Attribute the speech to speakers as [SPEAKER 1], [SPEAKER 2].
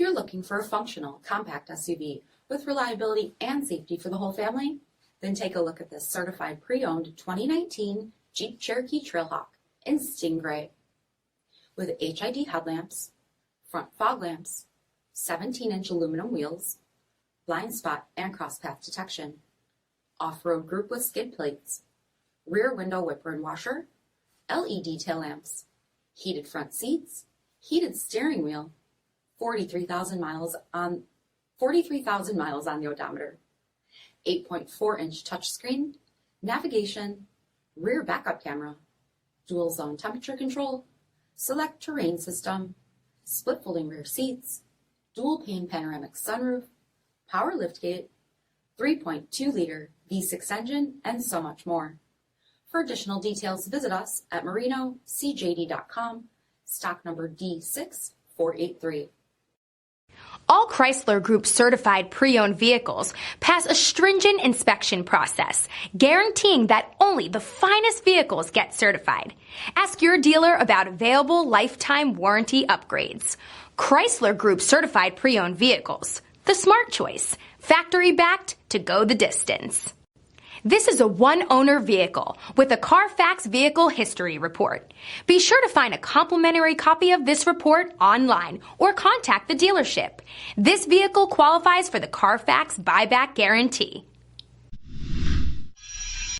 [SPEAKER 1] you're looking for a functional, compact SUV with reliability and safety for the whole family, then take a look at this certified pre-owned 2019 Jeep Cherokee Trailhawk in Sting Gray. With HID headlamps, front fog lamps, 17-inch aluminum wheels, blind spot and crosspath detection, off-road group with skid plates, rear window wiper and washer, LED tail lamps, heated front seats, heated steering wheel, 43,000 miles on the odometer, 8.4-inch touchscreen, navigation, rear backup camera, dual zone temperature control, SELEC-TERRAIN system, split folding rear seats, dual pane panoramic sunroof, power liftgate, 3.2-liter V6 engine, and so much more. For additional details, visit us at marinocjd.com, stock number D6483.
[SPEAKER 2] All Chrysler Group certified pre-owned vehicles pass a stringent inspection process, guaranteeing that only the finest vehicles get certified. Ask your dealer about available lifetime warranty upgrades. Chrysler Group certified pre-owned vehicles, the smart choice, factory backed to go the distance. This is a one-owner vehicle with a CARFAX vehicle history report. Be sure to find a complimentary copy of this report online or contact the dealership. This vehicle qualifies for the CARFAX buyback guarantee.